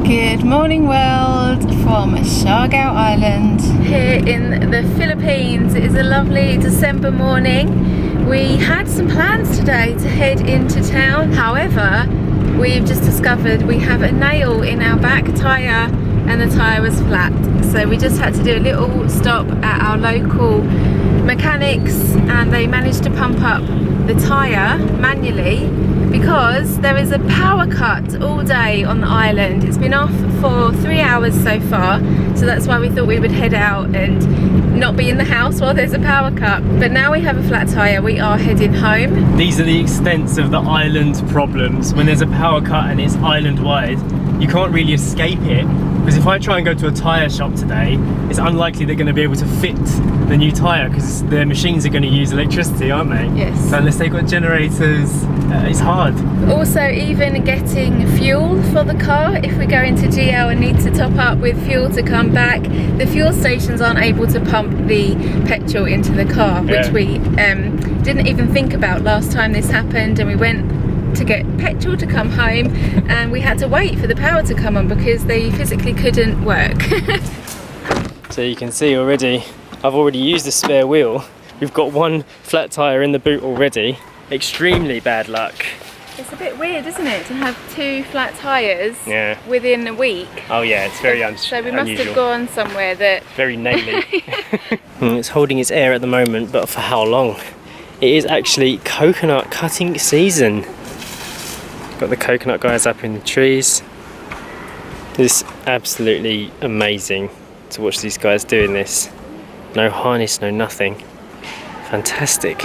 Good morning world from Siargao Island here in the Philippines. It is a lovely December morning. We had some plans today to head into town, however we've just discovered we have a nail in our back tyre and the tyre was flat, so we just had to do a little stop at our local mechanics and they managed to pump up the tyre manually because there is a power cut all day on the island. It's been off for 3 hours so far, so that's why we thought we would head out and not be in the house while there's a power cut. But now we have a flat tyre, we are heading home. These are the extents of the island problems. When there's a power cut and it's island wide, you can't really escape it, because if I try and go to a tyre shop today, it's unlikely they're going to be able to fit the new tyre because their machines are going to use electricity, aren't they? Yes. So unless they've got generators, it's hard. Also, even getting fuel for the car, if we go into Jmayel and need to top up with fuel to come back, the fuel stations aren't able to pump the petrol into the car, which we didn't even think about last time this happened, and we went to get petrol to come home and we had to wait for the power to come on because they physically couldn't work. So you can see already, I've already used the spare wheel. We've got one flat tyre in the boot already. Extremely bad luck. It's a bit weird, isn't it, to have 2 flat tyres within a week. Oh yeah, it's very unusual. So we must have gone somewhere that... Very naily. It's holding its air at the moment, but for how long? It is actually coconut cutting season. Got the coconut guys up in the trees. It's absolutely amazing to watch these guys doing this. No harness, no nothing. Fantastic.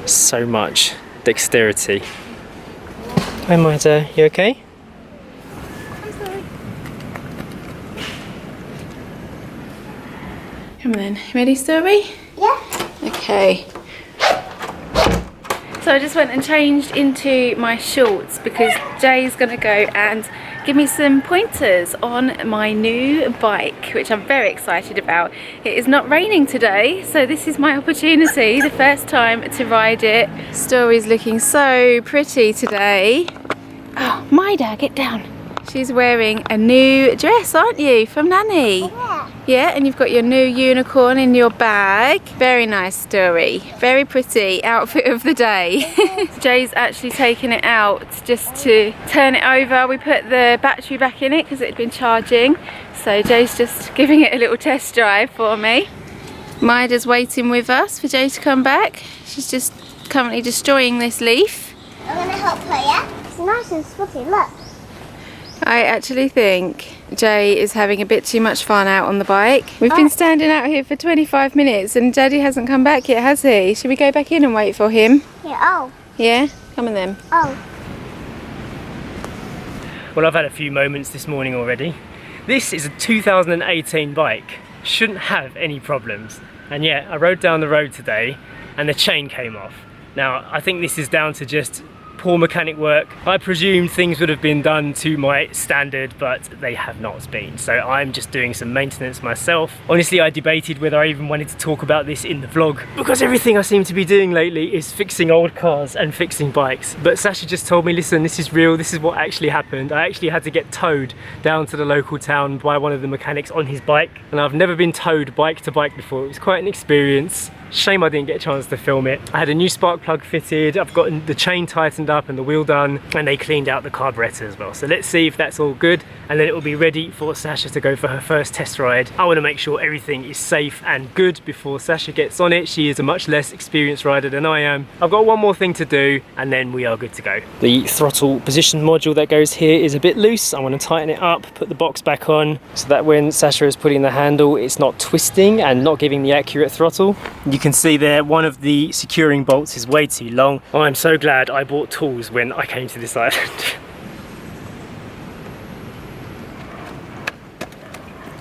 So much dexterity. Hi Maida, you okay? I'm sorry. Come on then, ready Story? Yeah. Okay. So I just went and changed into my shorts because Jay's gonna go and give me some pointers on my new bike, which I'm very excited about. It is not raining today, so this is my opportunity, the first time to ride it. Story's looking so pretty today. Oh, Maida, get down. She's wearing a new dress, aren't you, from Nanny? Yeah. Yeah, and you've got your new unicorn in your bag. Very nice Story. Very pretty outfit of the day. Jay's actually taken it out just to turn it over. We put the battery back in it because it had been charging. So Jay's just giving it a little test drive for me. Maida's waiting with us for Jay to come back. She's just currently destroying this leaf. I'm gonna help her, yeah? It's nice and spotty, look. I actually think Jay is having a bit too much fun out on the bike. We've been standing out here for 25 minutes and Daddy hasn't come back yet, has he? Should we go back in and wait for him? Yeah, oh. Yeah? Come on then. Oh. Well, I've had a few moments this morning already. This is a 2018 bike. Shouldn't have any problems. And yet, I rode down the road today and the chain came off. Now, I think this is down to just poor mechanic work. I presume things would have been done to my standard, but they have not been. So I'm just doing some maintenance myself. Honestly, I debated whether I even wanted to talk about this in the vlog because everything I seem to be doing lately is fixing old cars and fixing bikes. But Sasha just told me, listen, this is real. This is what actually happened. I actually had to get towed down to the local town by one of the mechanics on his bike. And I've never been towed bike to bike before. It was quite an experience. Shame I didn't get a chance to film it. I had a new spark plug fitted, I've got the chain tightened up and the wheel done, and they cleaned out the carburetor as well. So let's see if that's all good, and then it will be ready for Sasha to go for her first test ride. I want to make sure everything is safe and good before Sasha gets on it. She is a much less experienced rider than I am. I've got one more thing to do, and then we are good to go. The throttle position module that goes here is a bit loose. I want to tighten it up, put the box back on, so that when Sasha is putting the handle, it's not twisting and not giving the accurate throttle. You can see there one of the securing bolts is way too long. I'm so glad I bought tools when I came to this island.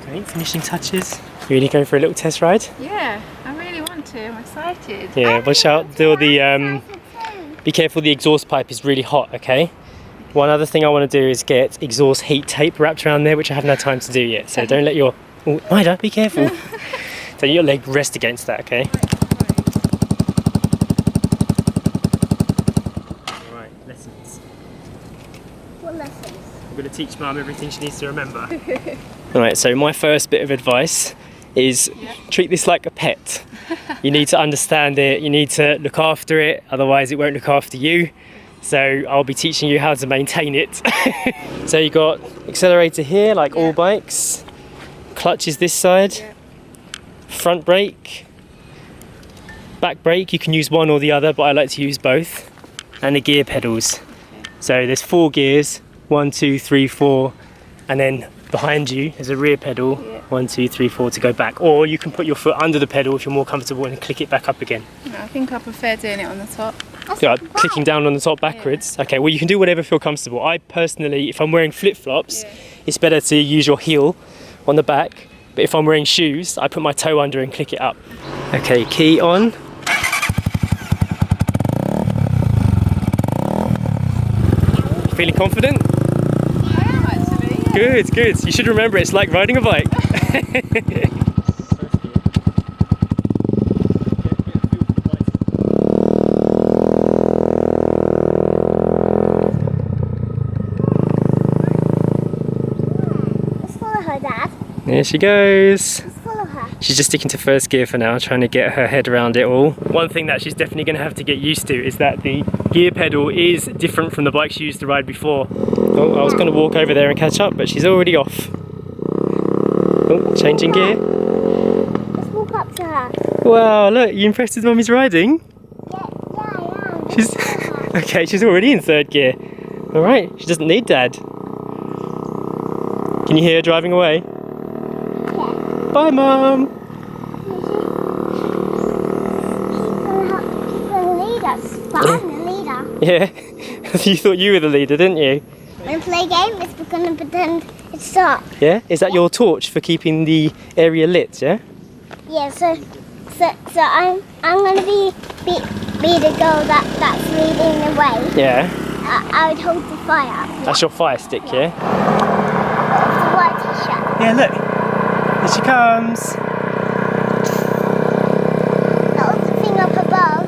Okay, finishing touches. You really going for a little test ride? Yeah, I really want to. I'm excited. Yeah, watch out. Do the be careful, the exhaust pipe is really hot, okay? One other thing I want to do is get exhaust heat tape wrapped around there, which I haven't had time to do yet. So don't let your... Oh, Maida, be careful. Don't let your leg rest against that, okay? Right, lessons. What lessons? I'm going to teach Mum everything she needs to remember. Alright, so my first bit of advice is treat this like a pet. You need to understand it, you need to look after it, otherwise it won't look after you. So I'll be teaching you how to maintain it. So you got accelerator here, like all bikes. Clutch is this side. Front brake. Back brake, you can use one or the other, but I like to use both. And the gear pedals. So there's 4 gears, 1, 2, 3, 4, and then behind you there's a rear pedal, 1, 2, 3, 4 to go back. Or you can put your foot under the pedal if you're more comfortable and click it back up again. No, I think I prefer doing it on the top. Yeah, clicking down on the top backwards. Okay, well you can do whatever feel comfortable. I personally, if I'm wearing flip-flops, it's better to use your heel on the back. But if I'm wearing shoes, I put my toe under and click it up. Okay, key on. Feeling confident? I am actually. Yeah. Good, good. You should remember it's like riding a bike. Let's follow her, Dad. There she goes. Let's follow her. She's just sticking to first gear for now, trying to get her head around it all. One thing that she's definitely going to have to get used to is that the gear pedal is different from the bike she used to ride before. Oh, I was going to walk over there and catch up, but she's already off. Oh, changing gear. Let's walk up to her. Wow, look, you impressed with Mummy's riding? Yeah, I am. She's okay, she's already in third gear. Alright, she doesn't need Dad. Can you hear her driving away? Yeah. Bye, Mum! She's gonna lead us, but I'm the leader. Yeah, you thought you were the leader, didn't you? When we play game, it's gonna pretend it's dark. Yeah? Is that your torch for keeping the area lit, yeah? Yeah, so I'm gonna be the girl that's leading the way. Yeah. I would hold the fire. That's your fire stick, yeah? The white t-shirt. Yeah, look. Here she comes. That was the thing up above.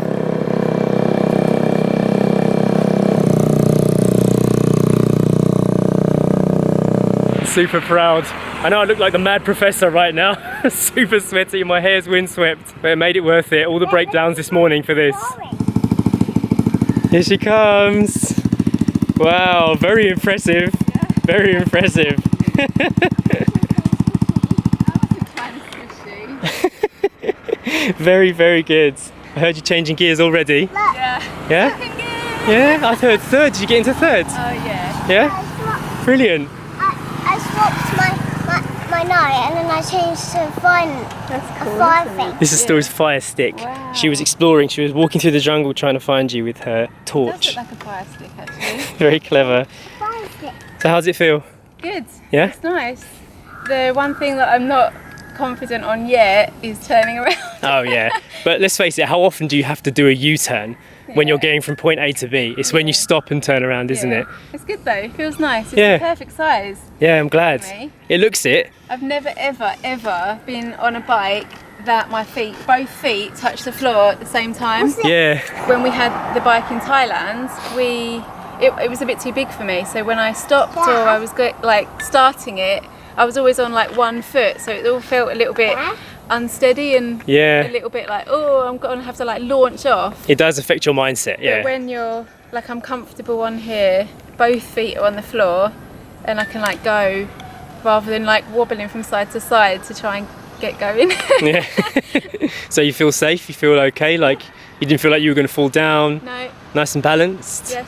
Super proud. I know I look like the mad professor right now. Super sweaty, my hair's windswept, but it made it worth it. All the breakdowns this morning for this. Here she comes. Wow, very impressive. Very impressive. Very, very good. I heard you changing gears already. Yeah. Yeah? Second gear. Yeah, I heard third. Did you get into third? Oh yeah. Yeah? Brilliant. I swapped my night and then I changed to a fire thing. This is Story's fire stick. Wow. She was exploring, she was walking through the jungle trying to find you with her It does torch. look like a fire stick actually. Very clever. Fire stick. So how's it feel? Good. Yeah? It's nice. The one thing that I'm not confident on yet is turning around. Oh yeah. But let's face it, how often do you have to do a U-turn when you're getting from point A to B? It's when you stop and turn around, isn't it? It's good though, it feels nice. It's Yeah. the perfect size. Yeah, I'm glad. for me. It looks it. I've never ever been on a bike that my feet, both feet, touch the floor at the same time. Yeah. When we had the bike in Thailand, it was a bit too big for me. So when I stopped or I was starting it, I was always on like one foot, so it all felt a little bit unsteady and Yeah. a little bit like, oh, I'm gonna have to like launch off. It does affect your mindset, yeah. But when you're like, I'm comfortable on here, both feet are on the floor, and I can like go rather than like wobbling from side to side to try and get going. Yeah. So you feel safe, you feel okay, like you didn't feel like you were going to fall down, No. nice and balanced? Yes.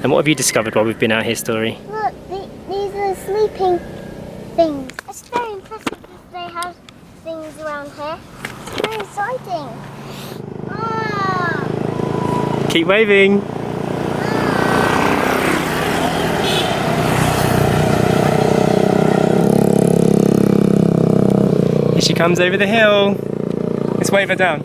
And what have you discovered while we've been out here, Story? Look, these are sleeping things. It's very impressive that they have things around here. It's very exciting. Ah. Keep waving. Here she comes over the hill. Let's wave her down.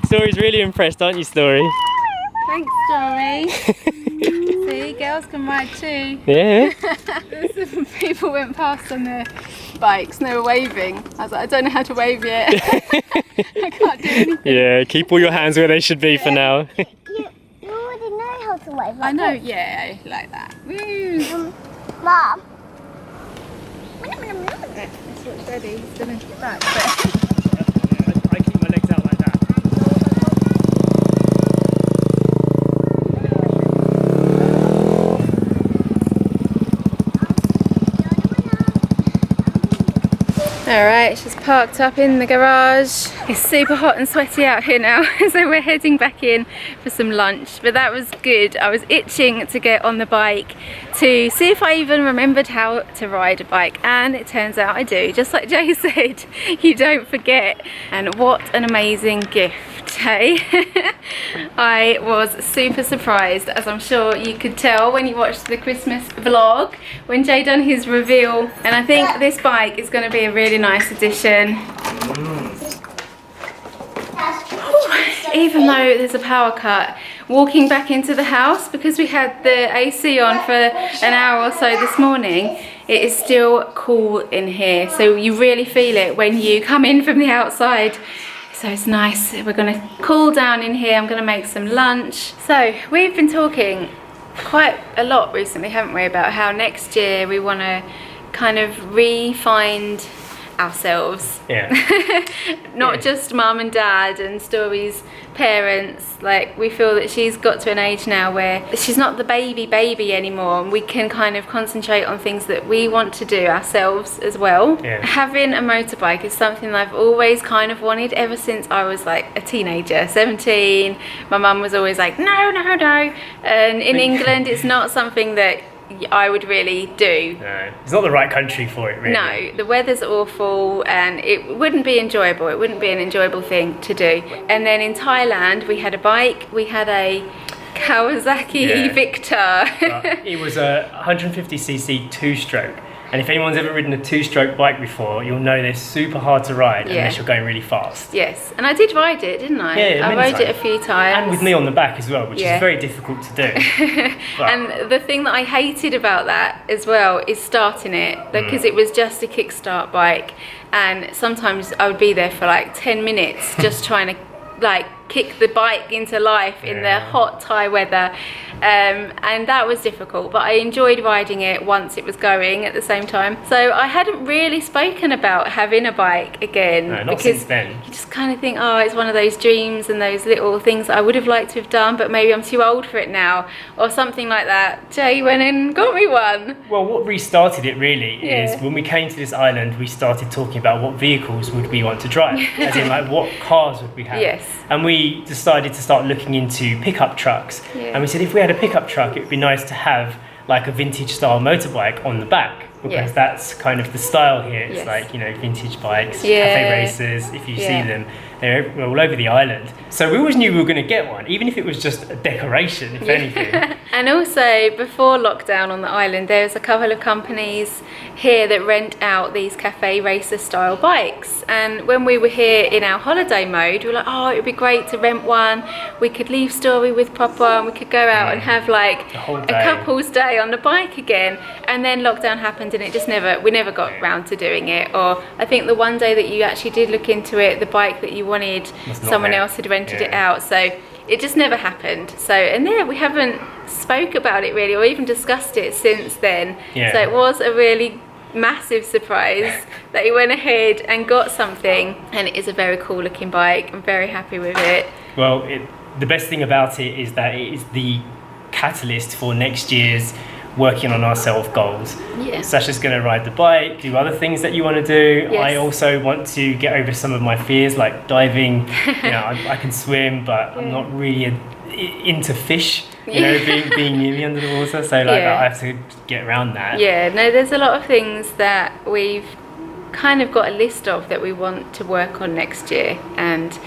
Story's really impressed, aren't you, Story? Thanks, Story. See, girls can ride too. Yeah. Some people went past on their bikes and they were waving. I was like, I don't know how to wave yet. I can't do anything. Yeah, keep all your hands where they should be for now. You already know how to wave. I know, yeah, like that. Woo! Mom. That's what's ready. He's going to get back. I keep my legs out like that. Alright, she's parked up in the garage. It's super hot and sweaty out here now, so we're heading back in for some lunch. But that was good. I was itching to get on the bike to see if I even remembered how to ride a bike, and it turns out I do. Just like Jay said, you don't forget. And what an amazing gift, hey? I was super surprised, as I'm sure you could tell when you watched the Christmas vlog, when Jay done his reveal. And I think this bike is going to be a really nice addition. Even though there's a power cut, walking back into the house, because we had the AC on for an hour or so this morning, it is still cool in here. So you really feel it when you come in from the outside. So it's nice. We're going to cool down in here. I'm going to make some lunch. So we've been talking quite a lot recently, haven't we, about how next year we want to kind of re-find ourselves. Yeah. Not just mum and dad and Story's parents. Like, we feel that she's got to an age now where she's not the baby anymore, and we can kind of concentrate on things that we want to do ourselves as well. Yeah. Having a motorbike is something I've always kind of wanted ever since I was like a teenager, 17. My mum was always like, no, no, no. And in England, it's not something that I would really do. No, it's not the right country for it, really. No, the weather's awful and it wouldn't be enjoyable. It wouldn't be an enjoyable thing to do. And then in Thailand, we had a bike. We had a Kawasaki Victor. It was a 150cc two-stroke. And if anyone's ever ridden a two-stroke bike before, you'll know they're super hard to ride unless you're going really fast. Yes, and I did ride it, didn't I? Yeah, I rode it a few times. And with me on the back as well, which is very difficult to do. And the thing that I hated about that as well is starting it, because it was just a kickstart bike, and sometimes I would be there for like 10 minutes just trying to like kick the bike into life in the hot Thai weather, and that was difficult, but I enjoyed riding it once it was going at the same time. So I hadn't really spoken about having a bike again, not since then. You just kind of think, oh, it's one of those dreams and those little things that I would have liked to have done, but maybe I'm too old for it now, or something like that. Jay went and got me one. Well, what restarted it really is when we came to this island, we started talking about what vehicles would we want to drive, as in like what cars would we have. Yes. And we decided to start looking into pickup trucks. And we said if we had a pickup truck, it would be nice to have like a vintage style motorbike on the back, because that's kind of the style here. It's like, you know, vintage bikes, cafe races, if you see them, they're all over the island. So we always knew we were going to get one, even if it was just a decoration, if anything. And also, before lockdown on the island, there's a couple of companies here that rent out these cafe racer style bikes. And when we were here in our holiday mode, we were like, oh, it would be great to rent one. We could leave Story with Papa and we could go out and have like a couple's day on the bike again. And then lockdown happened and we never got round to doing it. Or I think the one day that you actually did look into it, the bike that you wanted, someone else had rented it out. So it just never happened. So, and we haven't spoke about it really, or even discussed it since then. So it was a really massive surprise that he went ahead and got something, and it is a very cool looking bike. I'm very happy with it. Well, the best thing about it is that it is the catalyst for next year's working on our self goals. Sasha's going to ride the bike, do other things that you want to do. I also want to get over some of my fears, like diving. You know, I can swim, but I'm not really into fish, you know, being near me under the water. So like I have to get around that. No, there's a lot of things that we've kind of got a list of that we want to work on next year, and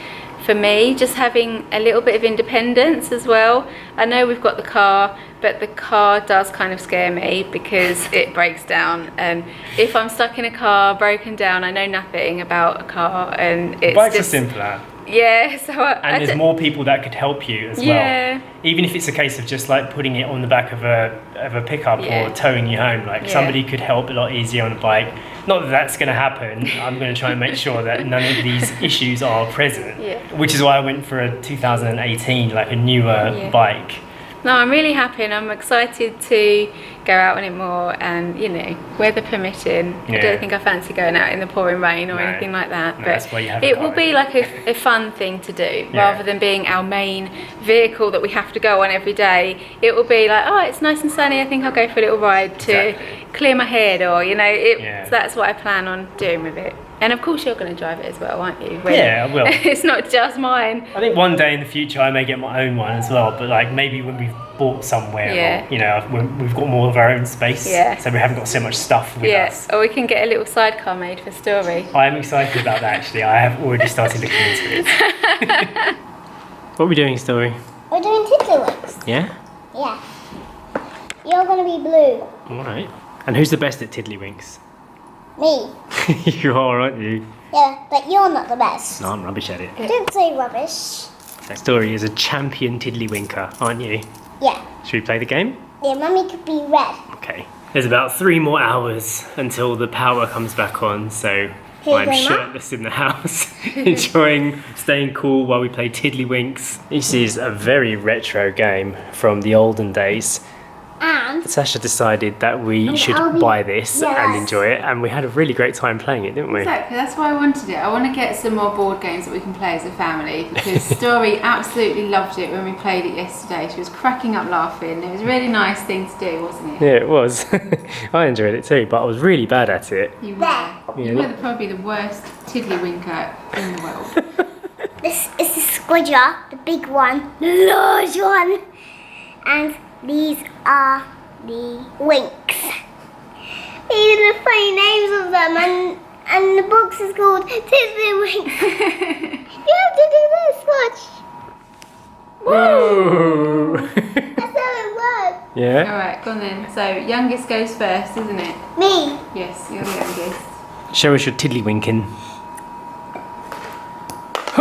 for me, just having a little bit of independence as well. I know we've got the car, but the car does kind of scare me because it breaks down, and if I'm stuck in a car broken down, I know nothing about a car, and it's Bikes just are simpler. yeah. So And there's more people that could help you as well. Even if it's a case of just like putting it on the back of a pickup or towing you home, like somebody could help a lot easier on a bike. Not that that's going to happen. I'm going to try and make sure that none of these issues are present. Which is why I went for a 2018, like a newer bike. No, I'm really happy, and I'm excited to go out on it more, and you know, weather permitting. I don't think I fancy going out in the pouring rain or anything like that, but that's why you have it will be like a fun thing to do rather than being our main vehicle that we have to go on every day. It will be like, oh, it's nice and sunny, I think I'll go for a little ride to clear my head, or you know, that's what I plan on doing with it. And of course you're going to drive it as well, aren't you? Yeah, I will. It's not just mine. I think one day in the future I may get my own one as well, but like maybe when we've bought somewhere, or, you know, when we've got more of our own space, so we haven't got so much stuff with us. Or we can get a little sidecar made for Story. I am excited about that actually. I have already started looking into it. What are we doing, Story? We're doing tiddlywinks. Yeah? Yeah. You're going to be blue. Alright. And who's the best at tiddlywinks? Me. You are, aren't you? Yeah, but you're not the best. No, I'm rubbish at it. Don't say rubbish. That Story is a champion tiddlywinker, aren't you? Yeah. Should we play the game? Yeah, Mummy could be red. Okay. There's about 3 more hours until the power comes back on, so I'm shirtless in the house, enjoying staying cool while we play tiddlywinks. This is a very retro game from the olden days. And Sasha decided that we should buy this and enjoy it, and we had a really great time playing it, didn't we? Exactly, that's why I wanted it. I want to get some more board games that we can play as a family, because Story absolutely loved it when we played it yesterday. She was cracking up laughing. It was a really nice thing to do, wasn't it? Yeah, it was. I enjoyed it too, but I was really bad at it. You were. You were probably the worst tiddlywinker in the world. this is the squidger, the big one, the large one. And these are the winks. These are the funny names of them, and the box is called Tiddlywinks. You have to do this, watch. Whoa! That's how it works. Yeah? Alright, go on then. So, youngest goes first, isn't it? Me. Yes, you're the youngest. Show us your tiddlywinking.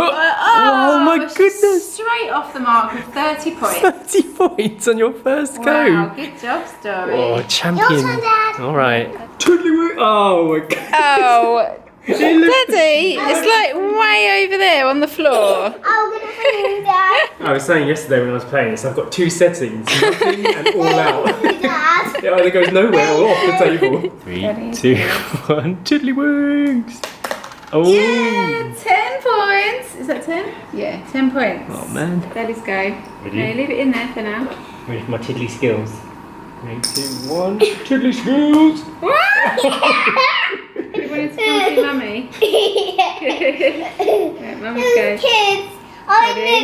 Oh my goodness! Straight off the mark with 30 points. 30 points on your first go. Wow, good job, Story. Oh, champion. Your turn, Dad. Alright. Tiddlywink. Oh my god. Oh, Daddy, it's like way over there on the floor. I'm gonna bring you, Dad. I was saying yesterday when I was playing this, I've got 2 settings, nothing and all out. Dad. It either goes nowhere or off the table. 3, 2, 1, tiddlywinks. Oh. Yeah, 10 points. Is that 10? Yeah, 10 points. Oh man. Daddy's go. Ready? No, leave it in there for now. Ready for my tiddly skills. 3, 2, 1, tiddly skills. You wanted to come see Mummy? Right, Mummy's go. Kids, Ready?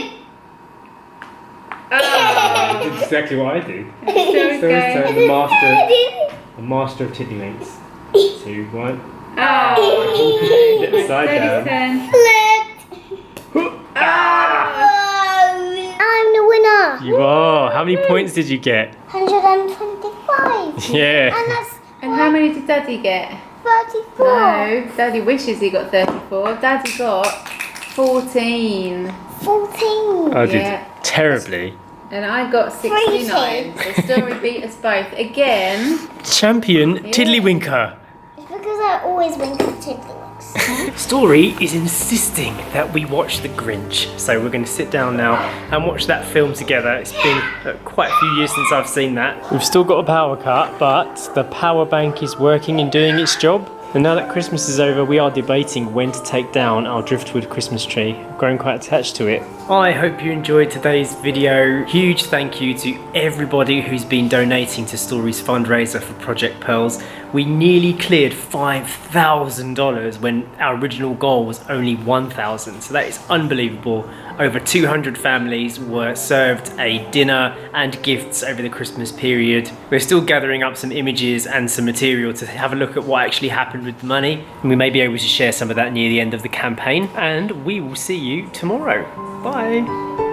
Oh. That's exactly what I do. Story's So go. the master of tiddlywinks. 2, 1. Oh. Get the side Daddy's down. turn. I'm the winner. You are. How many points did you get? 125. Yeah. And that's And how many did Daddy get? 34. No, Daddy wishes he got 34. Daddy got 14. 14. I Yeah. did terribly. And I got 69. So Story beat us both again. Champion tiddlywinker. It's because I always win at tiddlywinks. Story is insisting that we watch The Grinch, so we're going to sit down now and watch that film together. It's been quite a few years since I've seen that. We've still got a power cut, but the power bank is working and doing its job. And now that Christmas is over, we are debating when to take down our driftwood Christmas tree. I've grown quite attached to it. I hope you enjoyed today's video. Huge thank you to everybody who's been donating to Story's fundraiser for Project Pearls. We nearly cleared $5,000 when our original goal was only 1,000. So that is unbelievable. Over 200 families were served a dinner and gifts over the Christmas period. We're still gathering up some images and some material to have a look at what actually happened with the money. And we may be able to share some of that near the end of the campaign. And we will see you tomorrow. Bye.